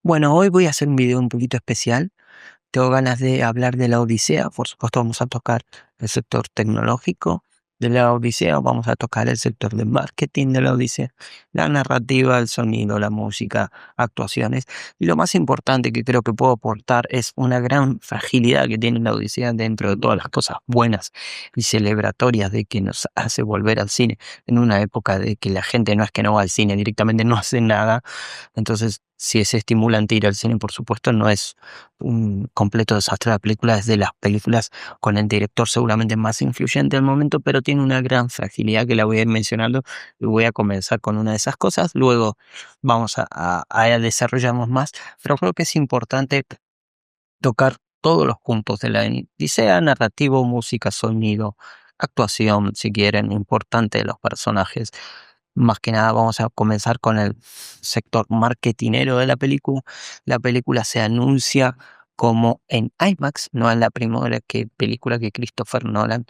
Bueno, hoy voy a hacer un video un poquito especial. Tengo ganas de hablar de la Odisea. Por supuesto, vamos a tocar el sector tecnológico de la Odisea, vamos a tocar el sector de marketing de la Odisea, la narrativa, el sonido, la música, actuaciones. Y lo más importante que creo que puedo aportar es una gran fragilidad que tiene la Odisea dentro de todas las cosas buenas y celebratorias de que nos hace volver al cine en una época de que la gente no es que no va al cine, directamente no hace nada. Entonces, si es estimulante ir al cine, por supuesto, no es un completo desastre. La película es de las películas con el director seguramente más influyente del momento, pero tiene una gran fragilidad que la voy a ir mencionando y voy a comenzar con una de esas cosas. Luego vamos a desarrollarnos más, pero creo que es importante tocar todos los puntos de la Odisea: narrativo, música, sonido, actuación, si quieren, importante de los personajes. Más que nada vamos a comenzar con el sector marketinero de la película. La película se anuncia como en IMAX, no es la primera película que Christopher Nolan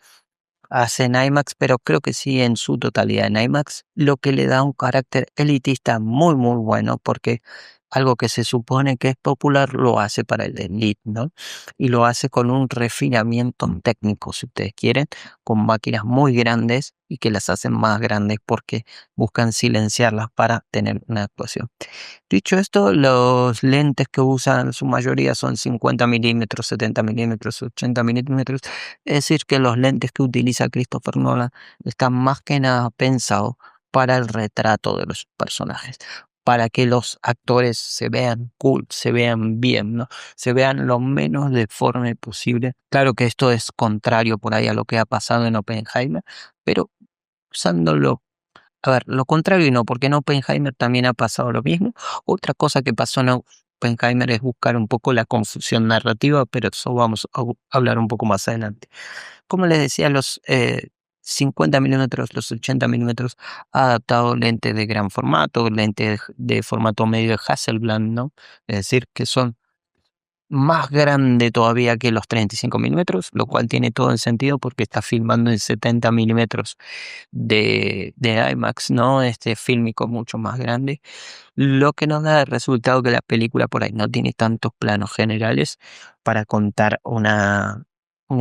hace en IMAX, pero creo que sí en su totalidad en IMAX, lo que le da un carácter elitista muy muy bueno, porque algo que se supone que es popular lo hace para el elite, ¿no? Y lo hace con un refinamiento técnico, si ustedes quieren, con máquinas muy grandes y que las hacen más grandes porque buscan silenciarlas para tener una actuación. Dicho esto, los lentes que usan en su mayoría son 50 milímetros, 70 milímetros, 80 milímetros. Es decir, que los lentes que utiliza Christopher Nolan están más que nada pensados para el retrato de los personajes, para que los actores se vean cool, se vean bien, ¿no? Se vean lo menos deforme posible. Claro que esto es contrario por ahí a lo que ha pasado en Oppenheimer, pero usándolo, a ver, lo contrario y no, porque en Oppenheimer también ha pasado lo mismo. Otra cosa que pasó en Oppenheimer es buscar un poco la confusión narrativa, pero eso vamos a hablar un poco más adelante. Como les decía, los 50 milímetros, los 80 milímetros, ha adaptado lentes de gran formato, lentes de formato medio de Hasselblad, ¿no? Es decir, que son más grande todavía que los 35 milímetros, lo cual tiene todo el sentido porque está filmando en 70 milímetros de IMAX, ¿no? Este fílmico mucho más grande, lo que nos da el resultado que la película por ahí no tiene tantos planos generales para contar una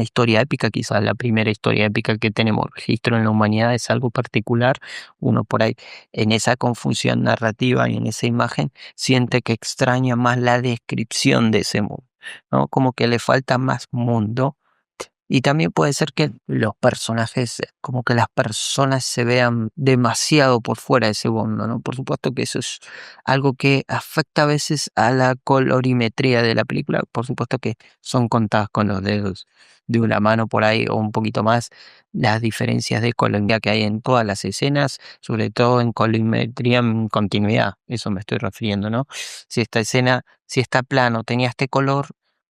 historia épica. Quizás la primera historia épica que tenemos registro en la humanidad es algo particular. Uno por ahí en esa confusión narrativa y en esa imagen siente que extraña más la descripción de ese mundo, ¿no? Como que le falta más mundo, y también puede ser que los personajes, como que las personas se vean demasiado por fuera de ese mundo, ¿no? Por supuesto que eso es algo que afecta a veces a la colorimetría de la película. Por supuesto que son contadas con los dedos de una mano por ahí o un poquito más las diferencias de colorimetría que hay en todas las escenas, sobre todo en colorimetría en continuidad. Eso me estoy refiriendo, ¿no? Si esta escena, si este plano tenía este color,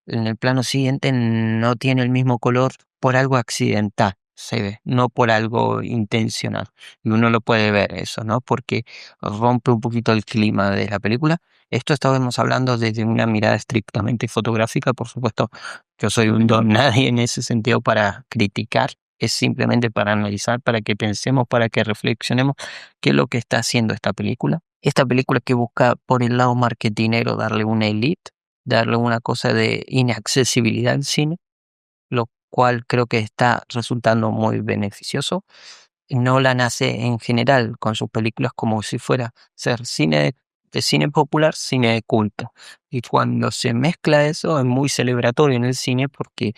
en el plano siguiente no tiene el mismo color por algo accidental, se ve, no por algo intencional. Y uno lo puede ver eso, ¿no? Porque rompe un poquito el clima de la película. Esto estábamos hablando desde una mirada estrictamente fotográfica, por supuesto. Yo soy un don nadie en ese sentido para criticar. Es simplemente para analizar, para que pensemos, para que reflexionemos qué es lo que está haciendo esta película. Esta película que busca por el lado marketinero darle una elite, darle una cosa de inaccesibilidad al cine, lo cual creo que está resultando muy beneficioso. Nolan hace en general con sus películas como si fuera ser cine de cine popular, cine de culto. Y cuando se mezcla eso es muy celebratorio en el cine porque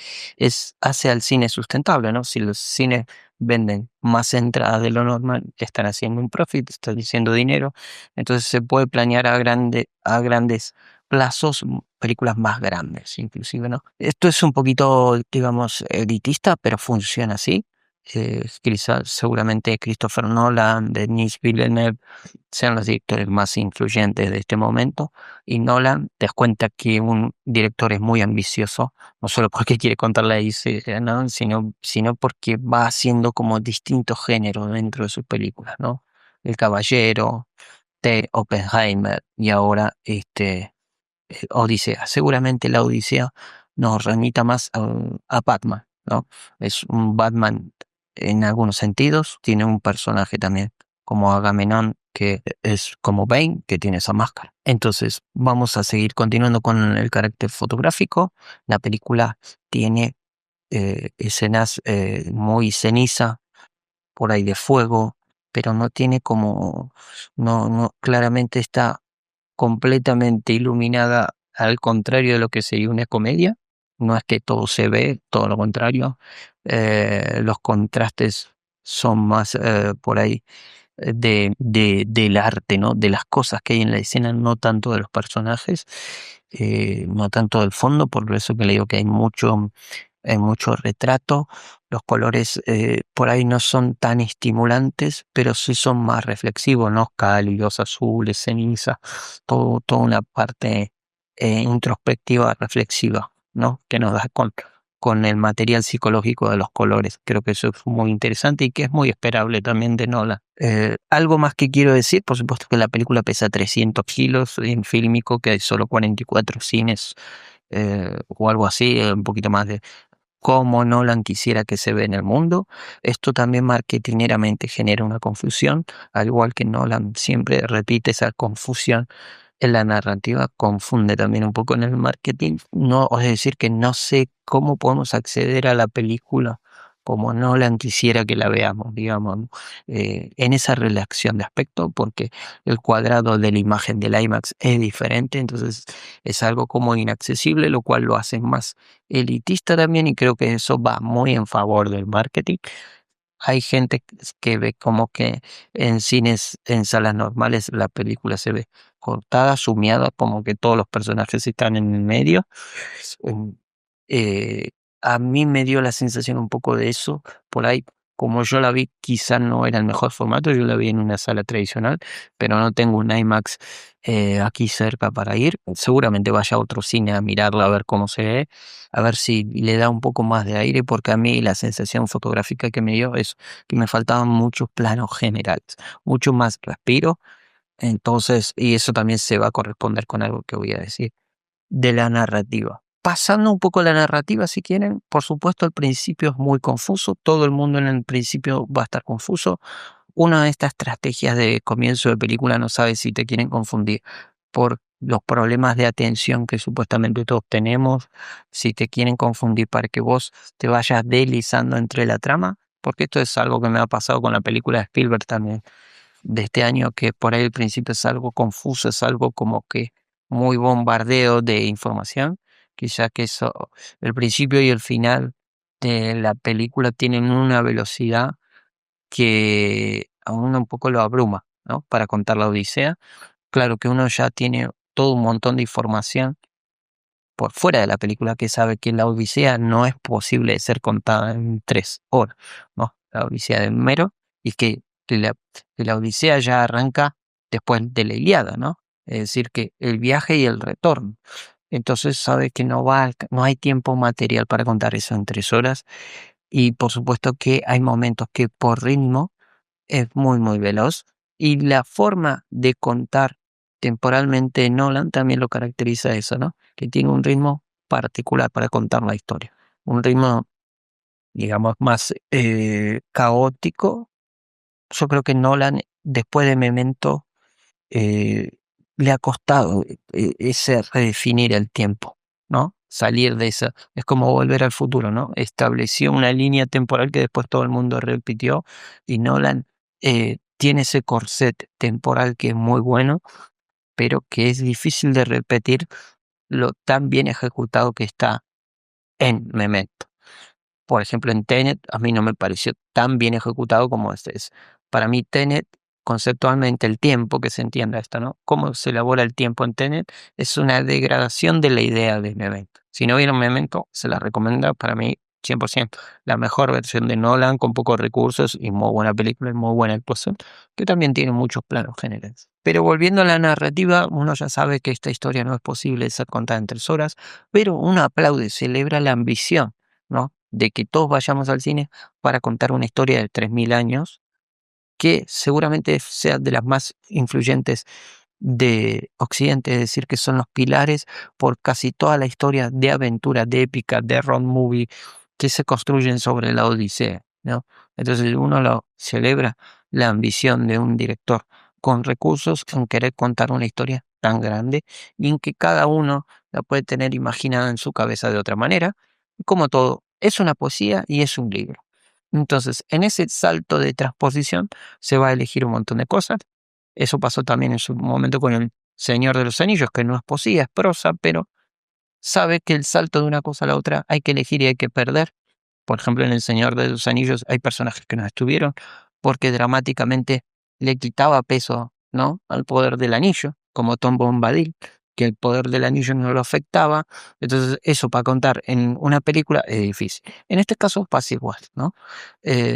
hace al cine sustentable, ¿no? Si los cines venden más entradas de lo normal, están haciendo un profit, están haciendo dinero, entonces se puede planear a grandes plazos películas más grandes, inclusive, ¿no? Esto es un poquito, digamos, elitista, pero funciona así. Quizás seguramente Christopher Nolan, Denis Villeneuve sean los directores más influyentes de este momento, y Nolan te das cuenta que un director es muy ambicioso, no solo porque quiere contar la historia, ¿no? Sino porque va haciendo como distintos géneros dentro de sus películas, ¿no? El Caballero, Oppenheimer y ahora Odisea. Seguramente la Odisea nos remita más a Batman, ¿no? Es un Batman en algunos sentidos, tiene un personaje también como Agamenón que es como Bane, que tiene esa máscara. Entonces, vamos a seguir continuando con el carácter fotográfico. La película tiene escenas muy ceniza, por ahí de fuego, pero no tiene como, no, claramente está completamente iluminada, al contrario de lo que sería una comedia. No es que todo se ve, todo lo contrario. Los contrastes son más por ahí del arte, ¿no? De las cosas que hay en la escena, no tanto de los personajes, no tanto del fondo, por eso que le digo que hay mucho retrato. Los colores por ahí no son tan estimulantes, pero sí son más reflexivos, ¿no? Cálidos, azules, ceniza, toda una parte introspectiva, reflexiva, ¿no? Que nos da con el material psicológico de los colores. Creo que eso es muy interesante y que es muy esperable también de Nolan. Algo más que quiero decir, por supuesto que la película pesa 300 kilos en fílmico, que hay solo 44 cines o algo así, un poquito más de cómo Nolan quisiera que se ve en el mundo. Esto también marketineramente genera una confusión, al igual que Nolan siempre repite esa confusión en la narrativa, confunde también un poco en el marketing. No, es decir, que no sé cómo podemos acceder a la película como Nolan quisiera que la veamos, digamos, ¿no? En esa relación de aspecto, porque el cuadrado de la imagen del IMAX es diferente, entonces es algo como inaccesible, lo cual lo hace más elitista también, y creo que eso va muy en favor del marketing. Hay gente que ve como que en cines, en salas normales, la película se ve cortada, sumiada, como que todos los personajes están en el medio. Mm, eh, a mí me dio la sensación un poco de eso. Por ahí, como yo la vi, quizá no era el mejor formato. Yo la vi en una sala tradicional, pero no tengo un IMAX aquí cerca para ir. Seguramente vaya a otro cine a mirarla, a ver cómo se ve, a ver si le da un poco más de aire, porque a mí la sensación fotográfica que me dio es que me faltaban muchos planos generales, mucho más respiro. Entonces, y eso también se va a corresponder con algo que voy a decir de la narrativa. Pasando un poco a la narrativa, si quieren, por supuesto, al principio es muy confuso, todo el mundo en el principio va a estar confuso. Una de estas estrategias de comienzo de película no sabe si te quieren confundir por los problemas de atención que supuestamente todos tenemos, si te quieren confundir para que vos te vayas deslizando entre la trama, porque esto es algo que me ha pasado con la película de Spielberg también de este año, que por ahí al principio es algo confuso, es algo como que muy bombardeo de información. Quizá que eso, el principio y el final de la película tienen una velocidad que a uno un poco lo abruma, ¿no? Para contar la Odisea. Claro que uno ya tiene todo un montón de información por fuera de la película que sabe que la Odisea no es posible de ser contada en 3 horas, ¿no? La Odisea de Homero, y que la Odisea ya arranca después de la Ilíada, ¿no? Es decir, que el viaje y el retorno. Entonces sabe que no hay tiempo material para contar eso en 3 horas, y por supuesto que hay momentos que por ritmo es muy, muy veloz, y la forma de contar temporalmente Nolan también lo caracteriza eso, ¿no? Que tiene un ritmo particular para contar la historia. Un ritmo, digamos, más caótico. Yo creo que Nolan, después de Memento, eh, le ha costado ese redefinir el tiempo, ¿no? Salir de esa, es como Volver al Futuro, ¿no? Estableció una línea temporal que después todo el mundo repitió, y Nolan tiene ese corset temporal que es muy bueno, pero que es difícil de repetir lo tan bien ejecutado que está en Memento. Por ejemplo, en Tenet a mí no me pareció tan bien ejecutado como este es. Para mí Tenet, conceptualmente el tiempo, que se entienda esto, ¿no? Cómo se elabora el tiempo en Tenet es una degradación de la idea de Memento. Si no vieron Memento, se la recomiendo para mí 100%. La mejor versión de Nolan con pocos recursos y muy buena película y muy buena actuación, que también tiene muchos planos generales. Pero volviendo a la narrativa, uno ya sabe que esta historia no es posible ser contada en 3 horas, pero uno aplaude, celebra la ambición, ¿no? De que todos vayamos al cine para contar una historia de 3000 años, que seguramente sea de las más influyentes de Occidente, es decir, que son los pilares por casi toda la historia de aventura, de épica, de road movie que se construyen sobre la Odisea, ¿no? Entonces uno lo celebra la ambición de un director con recursos en querer contar una historia tan grande y en que cada uno la puede tener imaginada en su cabeza de otra manera. Como todo, es una poesía y es un libro. Entonces, en ese salto de transposición se va a elegir un montón de cosas. Eso pasó también en su momento con El Señor de los Anillos, que no es poesía, es prosa, pero sabe que el salto de una cosa a la otra hay que elegir y hay que perder. Por ejemplo, en El Señor de los Anillos hay personajes que no estuvieron porque dramáticamente le quitaba peso, ¿no?, al poder del anillo, como Tom Bombadil, que el poder del anillo no lo afectaba. Entonces, eso para contar en una película es difícil. En este caso pasa igual, ¿no?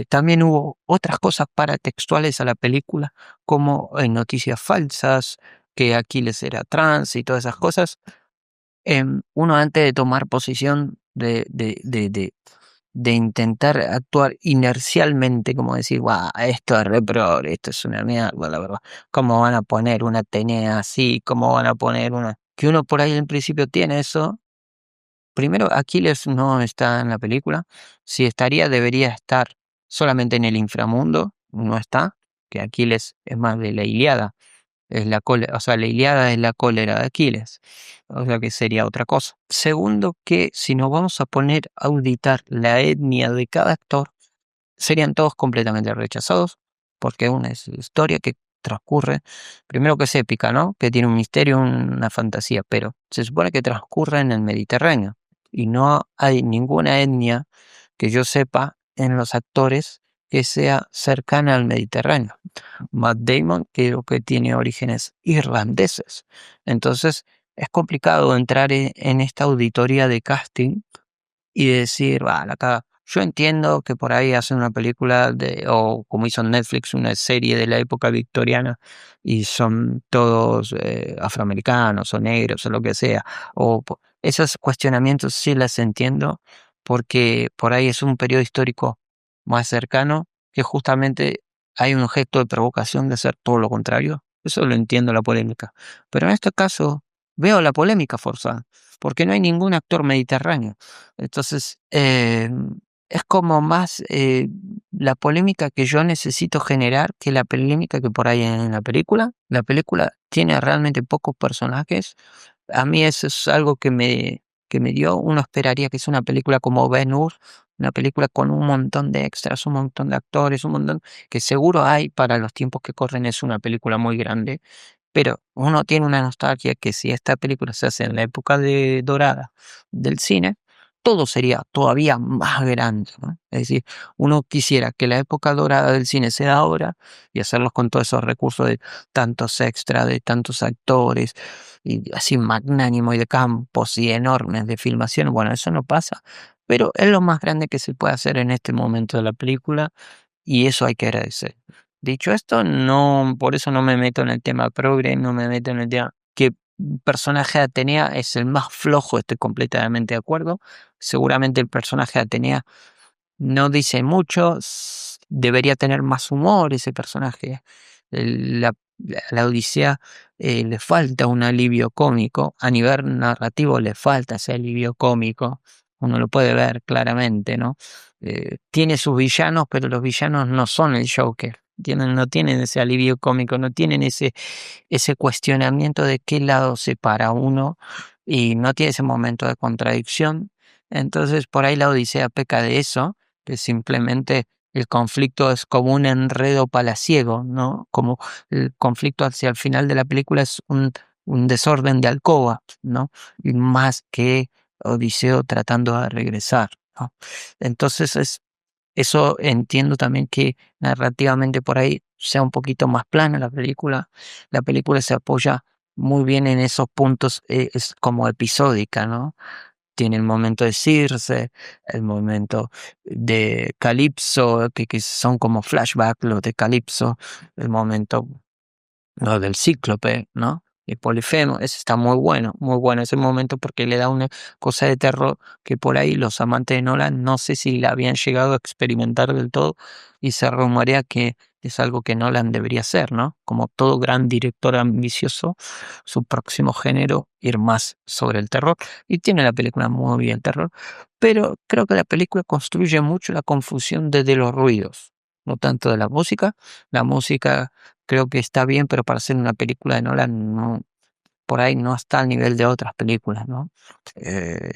También hubo otras cosas paratextuales a la película, como noticias falsas, que Aquiles era trans y todas esas cosas. Uno antes de tomar posición de intentar actuar inercialmente, como decir, guau, esto es re progre, esto es una mierda, la verdad. ¿Cómo van a poner una Atenea así? ¿Cómo van a poner una...? Que uno por ahí en principio tiene eso. Primero, Aquiles no está en la película. Si estaría, debería estar solamente en el inframundo. No está, que Aquiles es más de la Ilíada. Es la cólera, o sea, la Ilíada es la cólera de Aquiles, o sea que sería otra cosa. Segundo, que si nos vamos a poner a auditar la etnia de cada actor, serían todos completamente rechazados, porque una es la historia que transcurre, primero que es épica, ¿no? Que tiene un misterio, una fantasía, pero se supone que transcurre en el Mediterráneo, y no hay ninguna etnia que yo sepa en los actores que sea cercana al Mediterráneo. Matt Damon creo que tiene orígenes irlandeses. Entonces es complicado entrar en esta auditoría de casting y decir, va, la caga. Yo entiendo que por ahí hacen una película o como hizo Netflix, una serie de la época victoriana y son todos afroamericanos o negros o lo que sea. Esos cuestionamientos sí las entiendo porque por ahí es un periodo histórico más cercano que justamente hay un objeto de provocación de hacer todo lo contrario. Eso lo entiendo la polémica. Pero en este caso veo la polémica forzada porque no hay ningún actor mediterráneo. Entonces, es como más la polémica que yo necesito generar que la polémica que por ahí en la película. La película tiene realmente pocos personajes. A mí eso es algo que me dio. Uno esperaría que es una película como Ben-Hur, una película con un montón de extras, un montón de actores, un montón, que seguro hay para los tiempos que corren, es una película muy grande. Pero uno tiene una nostalgia que si esta película se hace en la época de dorada del cine, todo sería todavía más grande, ¿no? Es decir, uno quisiera que la época dorada del cine sea ahora y hacerlos con todos esos recursos de tantos extras, de tantos actores, y así magnánimo y de campos y enormes de filmación. Bueno, eso no pasa, pero es lo más grande que se puede hacer en este momento de la película y eso hay que agradecer. Dicho esto, no, por eso no me meto en el tema progre, no me meto en el tema que personaje de Atenea es el más flojo, estoy completamente de acuerdo. Seguramente el personaje de Atenea no dice mucho, debería tener más humor ese personaje. La Odisea le falta un alivio cómico, a nivel narrativo le falta ese alivio cómico, uno lo puede ver claramente, ¿no? Tiene sus villanos, pero los villanos no son el Joker. No tienen ese alivio cómico, no tienen ese cuestionamiento de qué lado se para uno y no tiene ese momento de contradicción. Entonces, por ahí la Odisea peca de eso, que simplemente el conflicto es como un enredo palaciego, ¿no? Como el conflicto hacia el final de la película es un desorden de alcoba, ¿no? Y más que Odiseo tratando de regresar, ¿no? Entonces eso entiendo también que narrativamente por ahí sea un poquito más plana la película. La película se apoya muy bien en esos puntos, es como episódica, ¿no? Tiene el momento de Circe, el momento de Calipso, que son como flashbacks los de Calipso, el momento lo del Cíclope, ¿no? Y Polifemo, ese está muy bueno ese momento porque le da una cosa de terror que por ahí los amantes de Nolan no sé si la habían llegado a experimentar del todo y se rumorea que es algo que Nolan debería hacer, ¿no? Como todo gran director ambicioso, su próximo género, ir más sobre el terror. Y tiene la película muy bien terror, pero creo que la película construye mucho la confusión desde los ruidos, no tanto de la música. La música creo que está bien, pero para hacer una película de Nolan no, por ahí no está al nivel de otras películas, ¿no? Eh,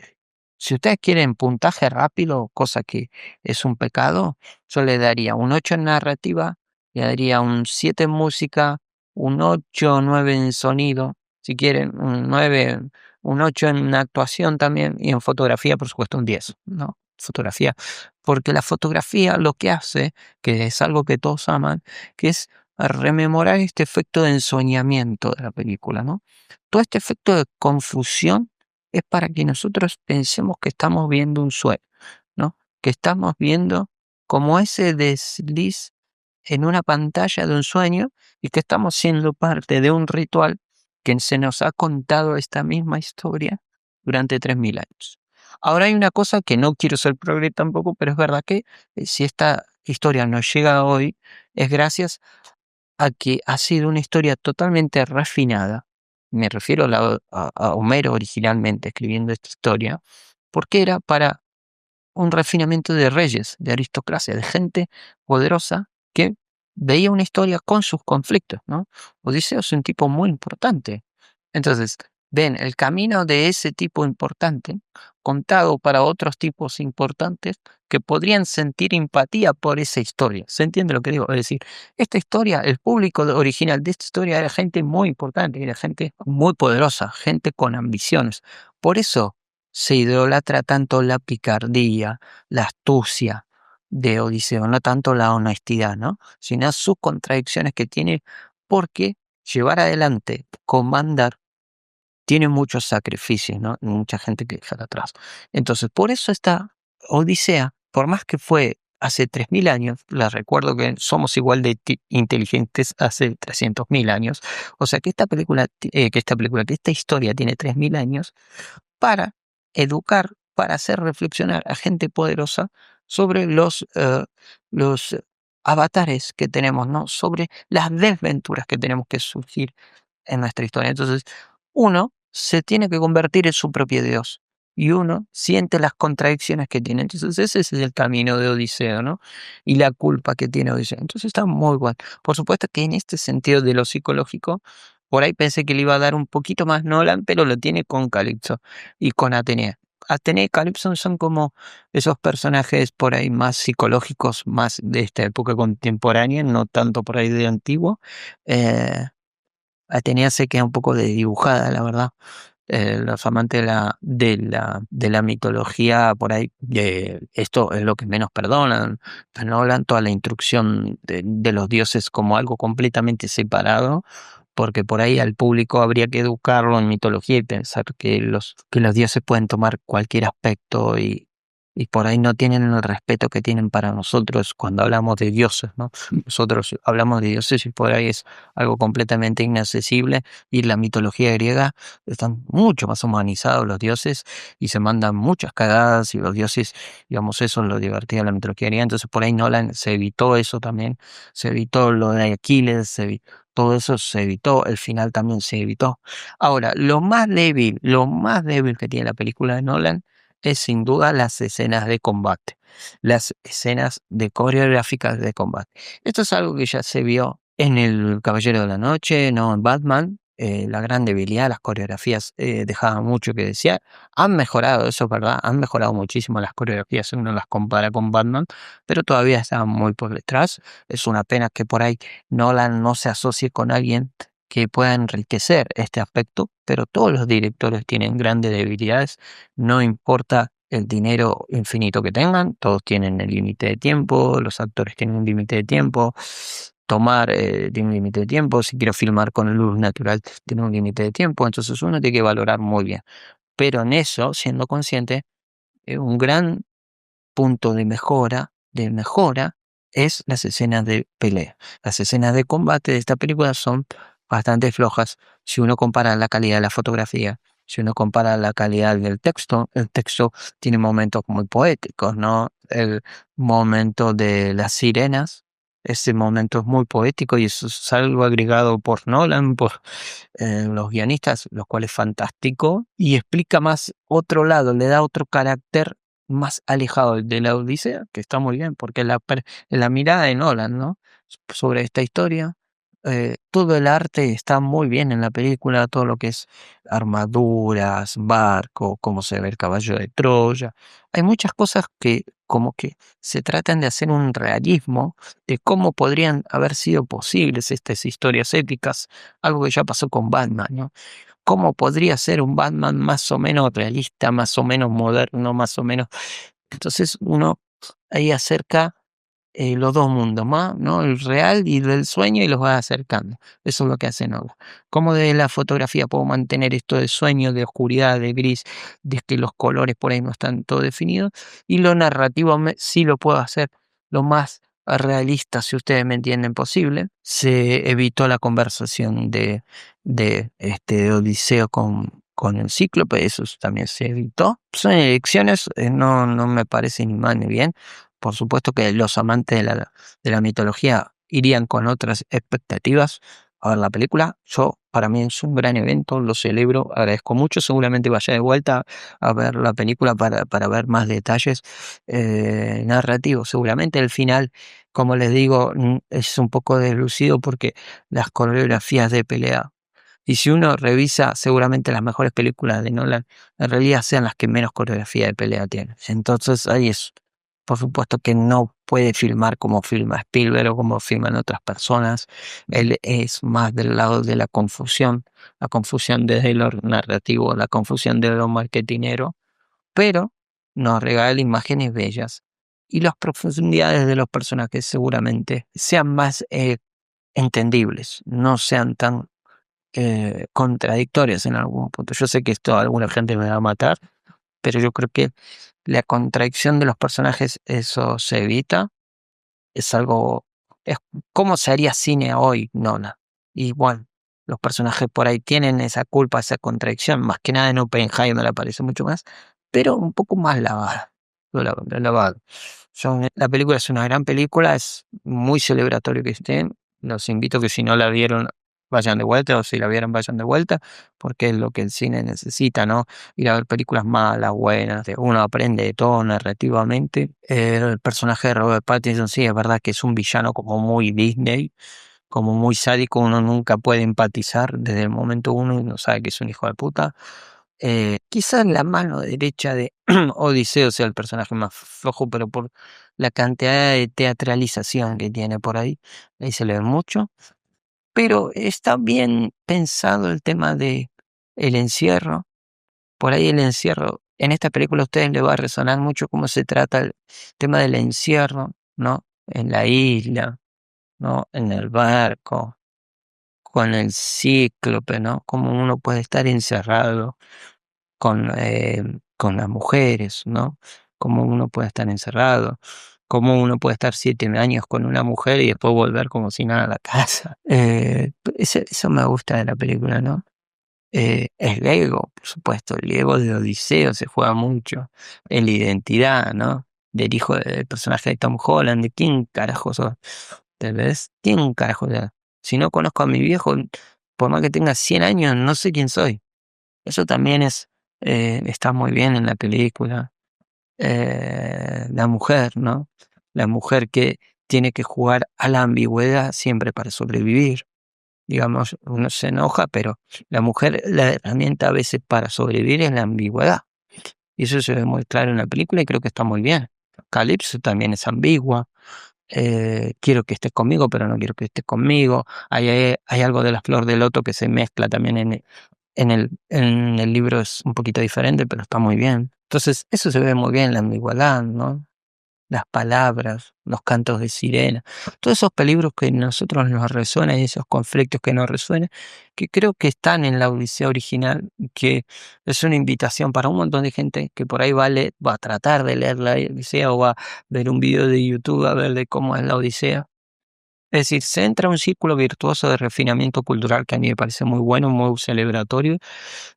si ustedes quieren puntaje rápido, cosa que es un pecado, yo le daría un 8 en narrativa, le daría un 7 en música, un 8 o 9 en sonido, si quieren, un 9, un 8 en actuación también, y en fotografía, por supuesto, un 10, ¿no? Fotografía, porque la fotografía lo que hace, que es algo que todos aman, que es rememorar este efecto de ensoñamiento de la película, ¿no? Todo este efecto de confusión es para que nosotros pensemos que estamos viendo un sueño, ¿no? Que estamos viendo como ese desliz en una pantalla de un sueño y que estamos siendo parte de un ritual que se nos ha contado esta misma historia durante 3000 años. Ahora hay una cosa que no quiero ser progre tampoco, pero es verdad que si esta historia nos llega hoy, es gracias a que ha sido una historia totalmente refinada. Me refiero a Homero originalmente escribiendo esta historia, porque era para un refinamiento de reyes, de aristocracia, de gente poderosa que veía una historia con sus conflictos, ¿no? Odiseo es un tipo muy importante. Entonces, ven el camino de ese tipo importante contado para otros tipos importantes que podrían sentir empatía por esa historia. ¿Se entiende lo que digo? Es decir, esta historia, el público original de esta historia era gente muy importante, era gente muy poderosa, gente con ambiciones. Por eso se idolatra tanto la picardía, la astucia de Odiseo, no tanto la honestidad, ¿no? Sino sus contradicciones que tiene, porque llevar adelante, comandar, tiene muchos sacrificios, ¿no? Mucha gente que dejar atrás. Entonces, por eso esta Odisea, por más que fue hace 3000 años, la recuerdo que somos igual de inteligentes hace 300.000 años, o sea que esta película, que esta historia tiene 3000 años, para educar, para hacer reflexionar a gente poderosa sobre los avatares que tenemos, ¿no? Sobre las desventuras que tenemos que surgir en nuestra historia. Entonces, uno se tiene que convertir en su propio Dios y uno siente las contradicciones que tiene. Entonces, ese es el camino de Odiseo, ¿no? Y la culpa que tiene Odiseo. Entonces, está muy bueno. Por supuesto que en este sentido de lo psicológico, por ahí pensé que le iba a dar un poquito más Nolan, pero lo tiene con Calypso y con Atenea. Atenea y Calypso son como esos personajes por ahí más psicológicos, más de esta época contemporánea, no tanto por ahí de antiguo. Eh, Atenea se queda un poco desdibujada, la verdad. Los amantes de la mitología, por ahí, esto es lo que menos perdonan. No hablan toda la instrucción de los dioses como algo completamente separado, porque por ahí al público habría que educarlo en mitología y pensar que los dioses pueden tomar cualquier aspecto y por ahí no tienen el respeto que tienen para nosotros cuando hablamos de dioses, ¿no? Nosotros hablamos de dioses y por ahí es algo completamente inaccesible, y la mitología griega están mucho más humanizados los dioses y se mandan muchas cagadas, y los dioses, digamos, eso es lo divertido de la mitología griega. Entonces por ahí Nolan se evitó eso también, se evitó lo de Aquiles, todo eso se evitó, el final también se evitó. Ahora, lo más débil que tiene la película de Nolan es sin duda las escenas de combate, las escenas de coreográficas de combate. Esto es algo que ya se vio en El Caballero de la Noche, no en Batman. La gran debilidad, las coreografías dejaban mucho que desear. Han mejorado, eso es verdad, han mejorado muchísimo las coreografías si uno las compara con Batman, pero todavía estaban muy por detrás. Es una pena que por ahí Nolan no se asocie con alguien que pueda enriquecer este aspecto, pero todos los directores tienen grandes debilidades, no importa el dinero infinito que tengan, todos tienen el límite de tiempo, los actores tienen un límite de tiempo, tomar tiene un límite de tiempo, si quiero filmar con luz natural tiene un límite de tiempo, entonces uno tiene que valorar muy bien. Pero en eso, siendo consciente, un gran punto de mejora es las escenas de pelea. Las escenas de combate de esta película son bastante flojas si uno compara la calidad de la fotografía, si uno compara la calidad del texto. El texto tiene momentos muy poéticos, ¿no? El momento de las sirenas, ese momento es muy poético y eso es algo agregado por Nolan, por los guionistas, lo cual es fantástico y explica más otro lado, le da otro carácter más alejado de la Odisea, que está muy bien, porque la mirada de Nolan, ¿no? Sobre esta historia, todo el arte está muy bien en la película, todo lo que es armaduras, barco, cómo se ve el caballo de Troya. Hay muchas cosas que como que se tratan de hacer un realismo de cómo podrían haber sido posibles estas historias épicas, algo que ya pasó con Batman, ¿no? ¿Cómo podría ser un Batman más o menos realista, más o menos moderno, más o menos? Entonces uno ahí acerca los dos mundos, ¿no? El real y del sueño y los va acercando. Eso es lo que hace Nolan. Cómo de la fotografía puedo mantener esto de sueño, de oscuridad, de gris, de que los colores por ahí no están todo definidos. Y lo narrativo sí lo puedo hacer lo más realista, si ustedes me entienden, posible. Se evitó la conversación de Odiseo con el Cíclope, eso también se evitó. Son elecciones, no me parece ni mal ni bien. Por supuesto que los amantes de la mitología irían con otras expectativas a ver la película. Para mí es un gran evento, lo celebro, agradezco mucho. Seguramente vaya de vuelta a ver la película para ver más detalles narrativos. Seguramente el final, como les digo, es un poco deslucido porque las coreografías de pelea. Y si uno revisa, seguramente las mejores películas de Nolan en realidad sean las que menos coreografía de pelea tienen. Entonces ahí es, por supuesto que no puede filmar como filma Spielberg o como filman otras personas. Él es más del lado de la confusión desde lo narrativo, la confusión de lo marketinero, pero nos regala imágenes bellas. Y las profundidades de los personajes seguramente sean más entendibles, no sean tan contradictorias en algún punto. Yo sé que esto alguna gente me va a matar, pero yo creo que la contradicción de los personajes, eso se evita, es algo, es como se haría cine hoy, Nola. Y bueno, los personajes por ahí tienen esa culpa, esa contradicción, más que nada en Oppenheimer aparece mucho más, pero un poco más lavada, lavado. La película es una gran película, es muy celebratorio que estén. Los invito que si no la vieron, vayan de vuelta, o si la vieron, vayan de vuelta, porque es lo que el cine necesita, ¿no? Ir a ver películas malas, buenas, uno aprende de todo narrativamente. El personaje de Robert Pattinson, sí, es verdad que es un villano como muy Disney, como muy sádico, uno nunca puede empatizar desde el momento uno, uno sabe que es un hijo de puta. Quizás la mano derecha de Odiseo sea el personaje más flojo, pero por la cantidad de teatralización que tiene por ahí se le ve mucho. Pero está bien pensado el tema de el encierro. Por ahí el encierro, en esta película a ustedes les va a resonar mucho cómo se trata el tema del encierro, ¿no? En la isla, ¿no? En el barco, con el cíclope, ¿no? Cómo uno puede estar encerrado con las mujeres, ¿no? Cómo uno puede estar encerrado, cómo uno puede estar 7 años con una mujer y después volver como si nada a la casa. Eso me gusta de la película, ¿no? El ego, por supuesto, el ego de Odiseo se juega mucho, en la identidad, ¿no? Del hijo del personaje de Tom Holland, de quién carajo sos, ¿te ves? ¿Quién carajo sos? Si no conozco a mi viejo, por más que tenga 100 años, no sé quién soy. Eso también está muy bien en la película. La mujer, ¿no? La mujer que tiene que jugar a la ambigüedad siempre para sobrevivir. Digamos, uno se enoja, pero la mujer, la herramienta a veces para sobrevivir es la ambigüedad. Y eso se ve muy claro en la película y creo que está muy bien. Calypso también es ambigua. Quiero que estés conmigo, pero no quiero que estés conmigo. Hay algo de la flor de loto que se mezcla también en el libro, es un poquito diferente, pero está muy bien. Entonces, eso se ve muy bien, la ambigüedad, ¿no? Las palabras, los cantos de sirena, todos esos peligros que a nosotros nos resuenan y esos conflictos que nos resuenan, que creo que están en la Odisea original, que es una invitación para un montón de gente que por ahí va a tratar de leer la Odisea o va a ver un video de YouTube a ver de cómo es la Odisea. Es decir, se entra un círculo virtuoso de refinamiento cultural que a mí me parece muy bueno, muy celebratorio,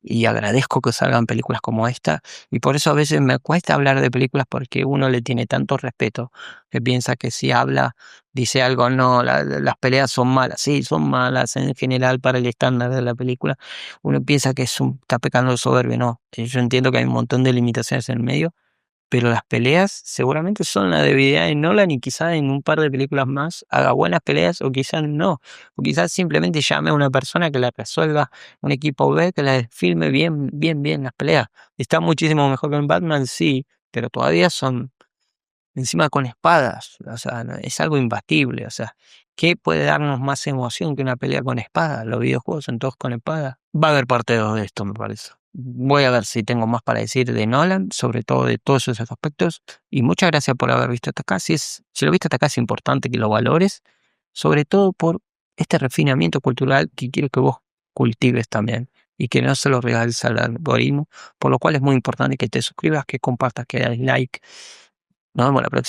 y agradezco que salgan películas como esta, y por eso a veces me cuesta hablar de películas porque uno le tiene tanto respeto que piensa que si habla, dice algo, no, las peleas son malas, sí, son malas en general para el estándar de la película, uno piensa que está pecando de soberbio, no, yo entiendo que hay un montón de limitaciones en el medio, pero las peleas seguramente son la debilidad de Nolan y quizás en un par de películas más haga buenas peleas o quizás no. O quizás simplemente llame a una persona que la resuelva, un equipo B que la filme bien las peleas. Está muchísimo mejor que en Batman, sí, pero todavía son encima con espadas. O sea, es algo imbatible. O sea, ¿qué puede darnos más emoción que una pelea con espadas? Los videojuegos son todos con espadas. Va a haber parte 2 de esto, me parece. Voy a ver si tengo más para decir de Nolan, sobre todo de todos esos aspectos. Y muchas gracias por haber visto hasta acá. Si lo viste hasta acá, es importante que lo valores, sobre todo por este refinamiento cultural que quiero que vos cultives también y que no se lo regales al algoritmo, por lo cual es muy importante que te suscribas, que compartas, que des like. Nos vemos la próxima.